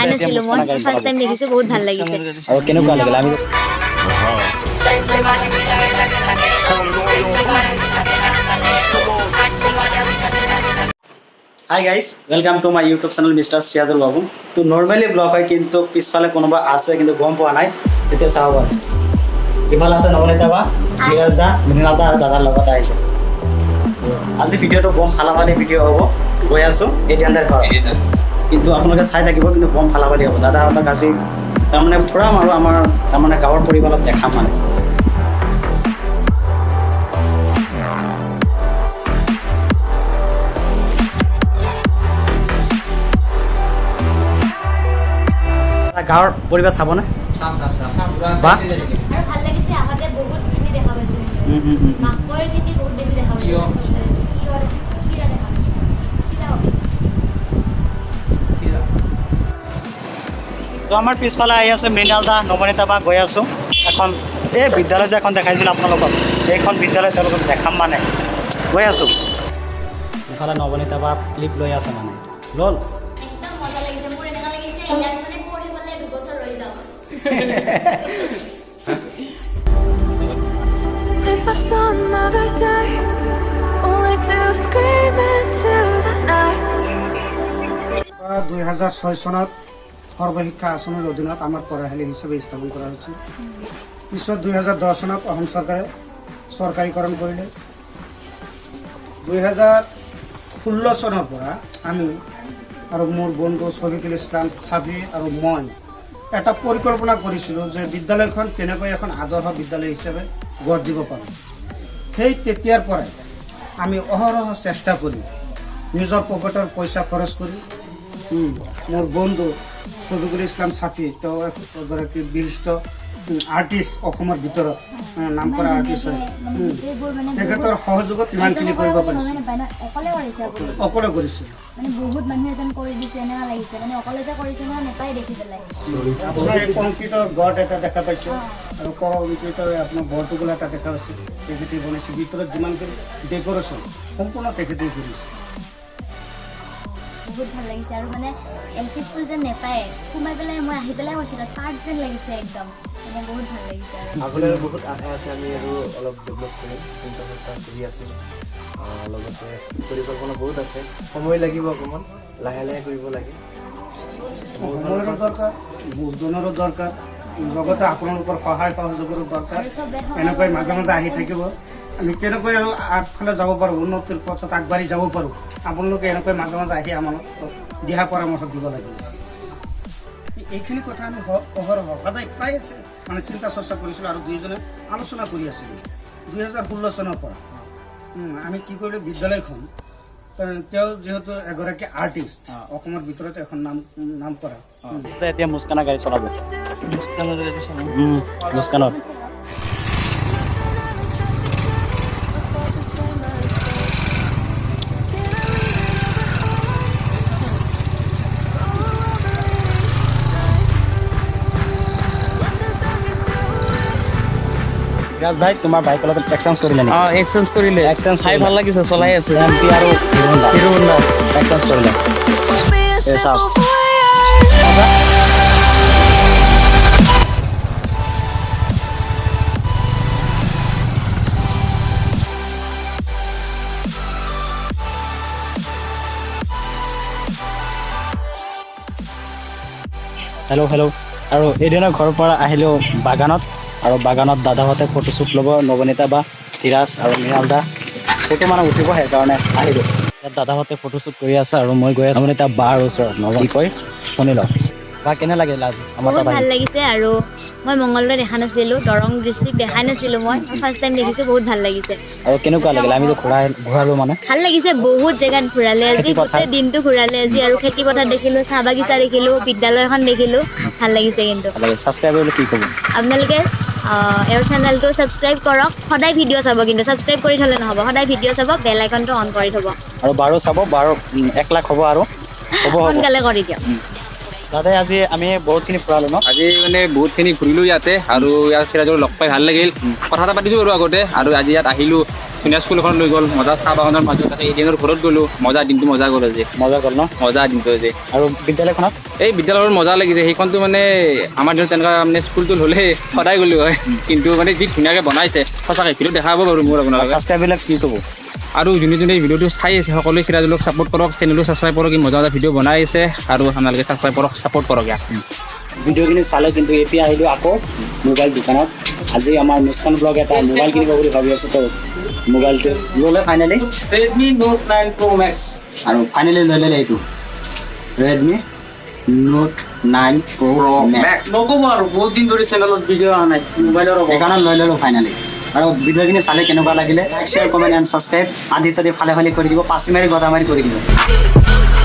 দেখাই নাছিলো মই ফাৰ্ষ্ট টাইম দেখিছো বহুত ভাল লাগিছে আৰু কেনেকুৱা লাগিল আমি hi guys welcome to my YouTube channel mister Siajul Babu তো নর্মালি ব্লগ হয় কিন্তু পিছফালে কোনোবা আছে কিন্তু গম পোৱা নাই এতিয়া চাব ইফালে আছে নবনীতা বা ধীৰাজ দা মৃণাল দা আৰু দাদাৰ লগত আহিছে আজি ভিডিঅ'টো বম ফালাবালি ভিডিঅ' হ'ব গৈ আছো এডিয়ানদাৰ ঘৰ কিন্তু আপোনালোকে চাই থাকিব কিন্তু বম ফালাবালি হ'ব দাদাহঁতক আজি তাৰমানে ফুৰাম আৰু আমাৰ তাৰমানে গাঁৱৰ পৰিৱেশত দেখাম মানে গাঁৱৰ পৰিৱেশ চাবনে বা ভাল লাগিছে আহতে বহুত খিনি দেখা পাইছো মাকৈ খেতি বহুত বেছি দেখা পাইছো তো আমাৰ পিছফালে আহি আছে মৃণাল দা নবনীতা বা গৈ আছোঁ এখন এই বিদ্যালয় যে এখন দেখাইছিলোঁ আপোনালোকক এইখন বিদ্যালয় তেওঁলোকক দেখাম মানে গৈ আছোঁ ইফালে নবনীতা বা ক্লিপ লৈ আছে মানে ল'ল একদম মজা লাগিছে মোৰ এনেকা লাগিছে ইয়াত মানে পঢ়িবলৈ দুবছৰ ৰৈ যাম If I saw another day, only to scream into the night. 2006 চনত সৰ্বশিক্ষা আঁচনিৰ অধীনত আমাৰ পঢ়াশালী হিচাপে স্থাপন কৰা হৈছিল পিছত 2010 চনত অসম চৰকাৰে চৰকাৰীকৰণ কৰিলে 2016 চনৰ পৰা আমি আৰু মোৰ বন্ধু শফিকুল ইছলাম চাবি আৰু মই এটা পৰিকল্পনা কৰিছিলোঁ যে বিদ্যালয়খন কেনেকৈ এখন আদৰ্শ বিদ্যালয় হিচাপে গঢ় দিব পাৰোঁ সেই তেতিয়াৰ পৰাই আমি অহৰহ চেষ্টা কৰি নিজৰ পকেটৰ পইচা খৰচ কৰি মোৰ বন্ধু শফিকুল ইছলাম চাফি তেওঁ এগৰাকী বিশিষ্ট আৰ্টিষ্ট অসমৰ ভিতৰত নাম কৰা আৰ্টিষ্ট হয় তেখেতৰ সহযোগত ইমানখিনি কৰিব পাৰিছোঁ অকলে কৰিছে অকলে কৰিছোঁ মানে বহুত মানুহে যেন কৰি দিছে এনেকা লাগিছে মানে অকলে যে কৰিছে না নেপাই দেখি পেলাই আপোনাৰ এই কংক্ৰিটৰ গড় এটা দেখা পাইছোঁ আৰু কংক্ৰিটৰ আপোনাৰ বৰটোকোলা এটা দেখা পাইছোঁ তেখেতে বনাইছে ভিতৰত যিমানখিনি ডেক'ৰেশ্যন সম্পূৰ্ণ তেখেতেই কৰিছে বহুত ভাল লাগিছে আৰু মানে এল পি স্কুল যেন নেপায় সোমাই পেলাই মই আহি পেলাই কৈছিলোঁ পাৰ্ক যেন লাগিছে একদম মানে বহুত ভাল লাগিছে আৰু আগলৈ বহুত আশা আছে আমি আৰু অলপ ডেভেলপ কৰিম চিন্তা চৰ্চা কৰি আছোঁ লগতে পৰিকল্পনা বহুত আছে সময় লাগিব অকণমান লাহে লাহে কৰিব লাগে সময়ৰো দৰকাৰ বুজনৰো দৰকাৰ লগতে আপোনালোকৰ সহায় সহযোগৰো দৰকাৰ এনেকৈ মাজে মাজে আহি থাকিব আমি কেনেকৈ আৰু আগফালে যাব পাৰোঁ উন্নতিৰ পথত আগবাঢ়ি যাব পাৰোঁ আপোনালোকে এনেকৈ মাজে মাজে আহি আমাক দিহা পৰামৰ্শ দিব লাগিব এইখিনি কথা আমি অহৰহ সদায় প্ৰায় মানে চিন্তা চৰ্চা কৰিছিলোঁ আৰু দুয়োজনে আলোচনা কৰি আছিলোঁ 2016 চনৰ পৰা আমি কি কৰিলোঁ বিদ্যালয়খন তেওঁ যিহেতু এগৰাকী আৰ্টিষ্ট অসমৰ ভিতৰত এখন নাম কৰা এতিয়া মুস্কানা গাড়ী চলাব মুস্কানত বিৰাজ ভাই তোমাৰ বাইকৰ লগত এক্সচেঞ্জ কৰিলে নেকি এক্সচেঞ্জ কৰিলে এক্সচেঞ্জ চাই ভাল লাগিছে চলাই আছে এমপি আৰু হিৰো হোণ্ডা এক্সচেঞ্জ কৰিলে Be a Yes, simple up. voyage. Hello' hello' আৰু এদিনা ঘৰৰ পৰা আহিলেও বাগানত আৰু বাগানত দাদাহঁতে ফটোশ্বুট ল'ব নবনীতা বা ধীৰাজ আৰু মৃণাল দা ফটো মানে উঠিব সেইকাৰণে আহিলোঁ ইয়াত দাদাহঁতে ফটোশ্বুট কৰি আছে আৰু মই গৈ আছোঁ নবনীতা বাৰ ওচৰত কি কয় শুনি লওঁ বা কেনে লাগিল আজি আমাৰ বহুত তাত ভাল আহি লাগিছে আৰু মই মংগলবাৰে দেখা নাছিলোঁ দৰং ডিষ্ট্ৰিক্ট দেখাই নাছিলোঁ মই ফাৰ্ষ্ট টাইম দেখিছোঁ বহুত ভাল লাগিছে আৰু কেনেকুৱা লাগিল আমি যে ঘূৰালোঁ মানে ভাল লাগিছে বহুত জেগাত ঘূৰালে আজি খেতি পথাৰ। গোটেই দিনটো ঘূৰালে আজি আৰু খেতি পথাৰ দেখিলোঁ চাহ বাগিচা দেখিলোঁ বিদ্যালয়খন দেখিলোঁ ভাল লাগিছে কিন্তু ভাল লাগে ছাবস্ক্ৰাইব কৰিলে কি ক'ব আপোনালোকে এওঁৰ চেনেলটো ছাবস্ক্ৰাইব কৰক সদায় ভিডিঅ' চাব কিন্তু ছাবস্ক্ৰাইব কৰি থ'লে নহ'ব সদায় ভিডিঅ' চাব বেল আইকনটো অন কৰি থ'ব আৰু 12 চাব 1 লাখ হ'ব আৰু হ'ব সোনকালে কৰি দিয়ক দাদাই আজি আমি বহুতখিনি ফুৰালোঁ ন আজি মানে বহুতখিনি ঘূৰিলোঁ ইয়াতে আৰু ইয়াত চিৰাজক লগ পাই ভাল লাগিল কথা এটা পাতিছোঁ আৰু আগতে আৰু আজি ইয়াত আহিলোঁ ধুনীয়া স্কুল এখন লৈ গ'ল মজা চাহ বাগানৰ মাজত আছে এদিনৰ ঘৰত গ'লোঁ মজা দিনটো মজা গ'ল আজি মজা গ'ল ন মজা দিনটো আজি আৰু বিদ্যালয়খনত এই বিদ্যালয়ত মজা লাগিছে সেইখনটো মানে আমাৰ দিনত তেনেকুৱা মানে স্কুলটো হ'লে সদায় গ'লোঁ হয় কিন্তু মানে যি ধুনীয়াকৈ বনাইছে সঁচাকৈ ভিডিঅ' দেখাব বাৰু মোৰ আপোনালোকে ছাবস্ক্ৰাইববিলাক কি ক'ব আৰু যোনে যোনে এই ভিডিঅ'টো চাই আছে সকলোৱে চিৰাজুলক ছাপোৰ্ট কৰক চেনেলটো ছাবস্ক্ৰাইব কৰক মজা মজা ভিডিঅ' বনাই আছে আৰু আপোনালোকে ছাবস্ক্ৰাইব কৰক ছাপোৰ্ট কৰক ইয়াক ভিডিঅ'খিনি চালে কিন্তু এতিয়া আহিলোঁ আকৌ মোবাইল দোকানত আজি আমাৰ মুস্কান ব্লগ এটা মোবাইল কিনিব বুলি ভাবি আছে তো মোবাইলটো ল'লে finally Redmi note 9 Pro Max আৰু ফাইনেলি লৈ ল'লে এইটো ৰেডমি নোট 9 Pro Max নক'ব আৰু বহুত দিন ধৰি চেনেলত ভিডিঅ' অহা নাই মোবাইলৰ সেইকাৰণে লৈ ল'লোঁ ফাইনেলি আৰু ভিডিঅ'খিনি চালে কেনেকুৱা লাগিলে like share comment and subscribe আদি ইত্যাদি ফালে ফালে কৰি দিব পাচি মাৰি গদা মাৰি কৰি দিব